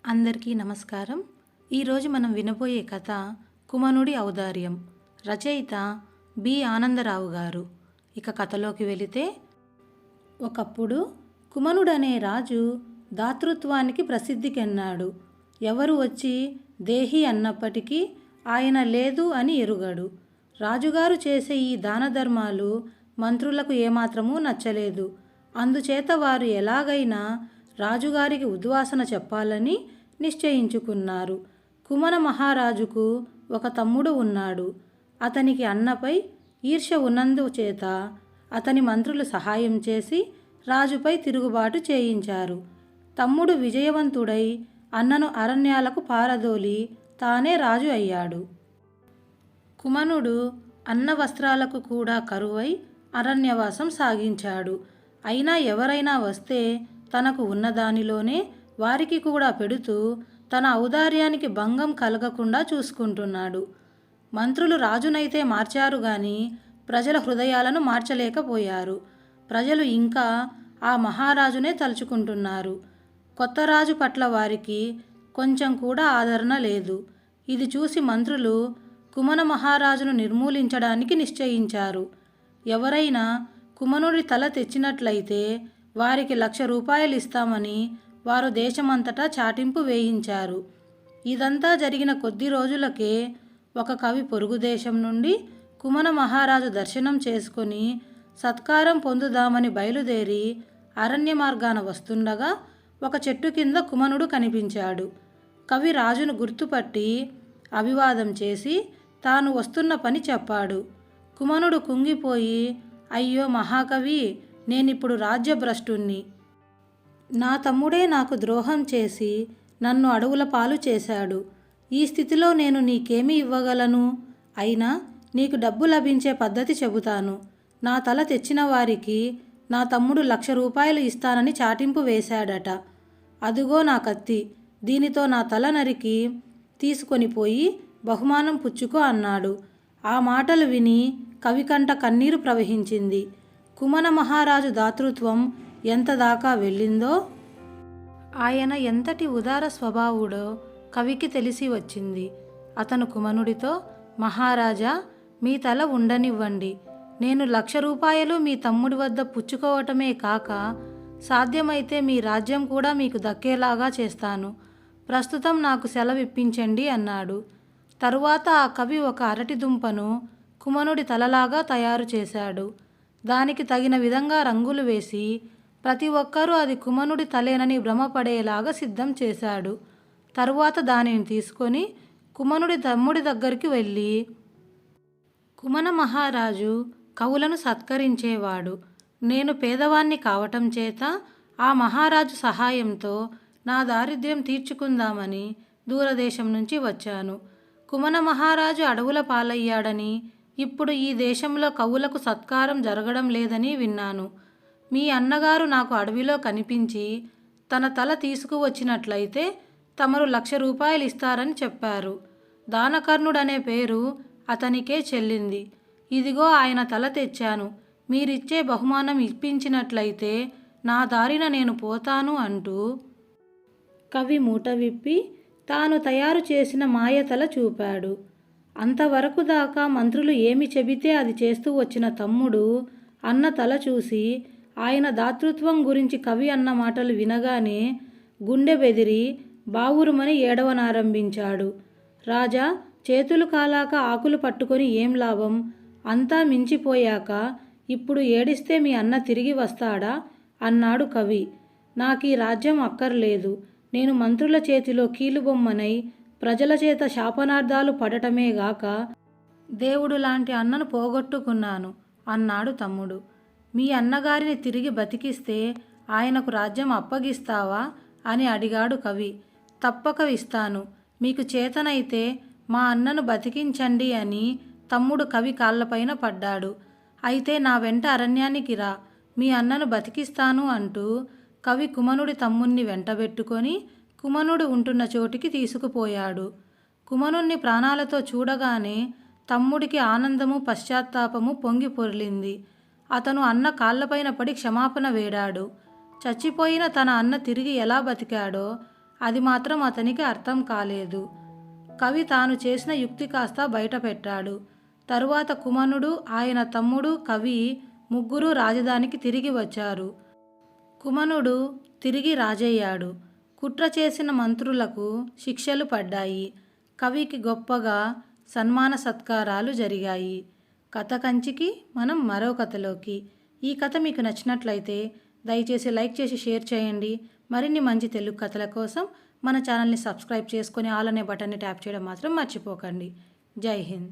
అందరికీ నమస్కారం. ఈరోజు మనం వినబోయే కథ కుమనుడి ఔదార్యం. రచయిత బి ఆనందరావు గారు. ఇక కథలోకి వెళితే, ఒకప్పుడు కుమనుడనే రాజు దాతృత్వానికి ప్రసిద్ధికెన్నాడు. ఎవరు వచ్చి దేహి అన్నప్పటికీ ఆయన లేదు అని ఎరుగడు. రాజుగారు చేసే ఈ దానధర్మాలు మంత్రులకు ఏమాత్రమూ నచ్చలేదు. అందుచేత వారు ఎలాగైనా రాజుగారికి ఉద్వాసన చెప్పాలని నిశ్చయించుకున్నారు. కుమన మహారాజుకు ఒక తమ్ముడు ఉన్నాడు. అతనికి అన్నపై ఈర్ష్య ఉన్నందుచేత అతని మంత్రులు సహాయం చేసి రాజుపై తిరుగుబాటు చేయించారు. తమ్ముడు విజయవంతుడై అన్నను అరణ్యాలకు పారదోలి తానే రాజు అయ్యాడు. కుమనుడు అన్న వస్త్రాలకు కూడా కరువై అరణ్యవాసం సాగించాడు. అయినా ఎవరైనా వస్తే తనకు ఉన్నదానిలోనే వారికి కూడా పెడుతూ తన ఔదార్యానికి భంగం కలగకుండా చూసుకుంటున్నాడు. మంత్రులు రాజునైతే మార్చారు గాని ప్రజల హృదయాలను మార్చలేకపోయారు. ప్రజలు ఇంకా ఆ మహారాజునే తలుచుకుంటున్నారు. కొత్త రాజు పట్ల వారికి కొంచెం కూడా ఆదరణ లేదు. ఇది చూసి మంత్రులు కుమన మహారాజును నిర్మూలించడానికి నిశ్చయించారు. ఎవరైనా కుమనుడి తల తెచ్చినట్లయితే వారికి 1,00,000 రూపాయలు ఇస్తామని వారు దేశమంతటా చాటింపు వేయించారు. ఇదంతా జరిగిన కొద్ది రోజులకే ఒక కవి పొరుగు దేశం నుండి కుమన మహారాజు దర్శనం చేసుకొని సత్కారం పొందుదామని బయలుదేరి అరణ్య మార్గాన వస్తుండగా ఒక చెట్టు కింద కుమనుడు కనిపించాడు. కవి రాజును గుర్తుపట్టి అభివాదం చేసి తాను వస్తున్న పని చెప్పాడు. కుమనుడు కుంగిపోయి, అయ్యో మహాకవి, నేనిప్పుడు రాజ్యభ్రష్టుణ్ణి. నా తమ్ముడే నాకు ద్రోహం చేసి నన్ను అడవుల పాలు చేశాడు. ఈ స్థితిలో నేను నీకేమి ఇవ్వగలను? అయినా నీకు డబ్బు లభించే పద్ధతి చెబుతాను. నా తల తెచ్చిన వారికి నా తమ్ముడు 1,00,000 రూపాయలు ఇస్తానని చాటింపు వేశాడట. అదుగో నా కత్తి, దీనితో నా తల నరికి తీసుకొని పోయి బహుమానం పుచ్చుకో అన్నాడు. ఆ మాటలు విని కవి కంట కన్నీరు ప్రవహించింది. కుమన మహారాజు దాతృత్వం ఎంత దాకా వెళ్ళిందో, ఆయన ఎంతటి ఉదార స్వభావుడో కవికి తెలిసి వచ్చింది. అతను కుమనుడితో, మహారాజా, మీ తల ఉండనివ్వండి. నేను 1,00,000 రూపాయలు మీ తమ్ముడి వద్ద పుచ్చుకోవటమే కాక సాధ్యమైతే మీ రాజ్యం కూడా మీకు దక్కేలాగా చేస్తాను. ప్రస్తుతం నాకు సెలవిప్పించండి అన్నాడు. తరువాత ఆ కవి ఒక అరటి దుంపను కుమనుడి తలలాగా తయారు చేశాడు. దానికి తగిన విధంగా రంగులు వేసి ప్రతి ఒక్కరూ అది కుమనుడి తలేనని భ్రమపడేలాగా సిద్ధం చేశాడు. తరువాత దానిని తీసుకొని కుమనుడి తమ్ముడి దగ్గరికి వెళ్ళి, కుమన మహారాజు కవులను సత్కరించేవాడు. నేను పేదవాణ్ణి కావటం చేత ఆ మహారాజు సహాయంతో నా దారిద్ర్యం తీర్చుకుందామని దూరదేశం నుంచి వచ్చాను. కుమన మహారాజు అడవుల పాలయ్యాడని, ఇప్పుడు ఈ దేశంలో కవులకు సత్కారం జరగడం లేదని విన్నాను. మీ అన్నగారు నాకు అడవిలో కనిపించి తన తల తీసుకువచ్చినట్లయితే తమరు 1,00,000 రూపాయలు ఇస్తారని చెప్పారు. దానకర్ణుడనే పేరు అతనికే చెల్లింది. ఇదిగో ఆయన తల తెచ్చాను. మీరిచ్చే బహుమానం ఇప్పించినట్లయితే నా దారిన నేను పోతాను అంటూ కవి మూట విప్పి తాను తయారు చేసిన మాయతల చూపాడు. అంతవరకు దాకా మంత్రులు ఏమి చెబితే అది చేస్తూ వచ్చిన తమ్ముడు అన్న తల చూసి ఆయన దాతృత్వం గురించి కవి అన్న మాటలు వినగానే గుండె బెదిరి బావురుమని ఏడవనారంభించాడు. రాజా, చేతులు కాలాక ఆకులు పట్టుకొని ఏం లాభం? అంతా మించిపోయాక ఇప్పుడు ఏడిస్తే మీ అన్న తిరిగి వస్తాడా? అన్నాడు కవి. నాకీ రాజ్యం అక్కర్లేదు. నేను మంత్రుల చేతిలో కీలుబొమ్మనై ప్రజల చేత శాపనార్థాలు పడటమే గాక దేవుడు లాంటి అన్నను పోగొట్టుకున్నాను అన్నాడు తమ్ముడు. మీ అన్నగారిని తిరిగి బతికిస్తే ఆయనకు రాజ్యం అప్పగిస్తావా అని అడిగాడు కవి. తప్పక ఇస్తాను. మీకు చేతనైతే మా అన్నను బతికించండి అని తమ్ముడు కవి కాళ్ళపైన పడ్డాడు. అయితే నా వెంట అరణ్యానికి రా, మీ అన్నను బతికిస్తాను అంటూ కవి కుమనుడి తమ్ముణ్ణి వెంటబెట్టుకొని కుమనుడు ఉంటున్న చోటికి తీసుకుపోయాడు. కుమనుణ్ణి ప్రాణాలతో చూడగానే తమ్ముడికి ఆనందము పశ్చాత్తాపము పొంగి పొర్లింది. అతను అన్న కాళ్ళపైన పడి క్షమాపణ వేడాడు. చచ్చిపోయిన తన అన్న తిరిగి ఎలా బతికాడో అది మాత్రం అతనికి అర్థం కాలేదు. కవి తాను చేసిన యుక్తి కాస్త బయట పెట్టాడు. తరువాత కుమనుడు, ఆయన తమ్ముడు కవి ముగ్గురు రాజధానికి తిరిగి వచ్చారు. కుమనుడు తిరిగి రాజయ్యాడు. కుట్ర చేసిన మంత్రులకు శిక్షలు పడ్డాయి. కవికి గొప్పగా సన్మాన సత్కారాలు జరిగాయి. కథ కంచికి మనం మరో కథలోకి. ఈ కథ మీకు నచ్చినట్లయితే దయచేసి లైక్ చేసి షేర్ చేయండి. మరిన్ని మంచి తెలుగు కథల కోసం మన ఛానల్ని సబ్స్క్రైబ్ చేసుకొని ఆల్ అనే బటన్ని ట్యాప్ చేయడం మాత్రం మర్చిపోకండి. జై హింద్.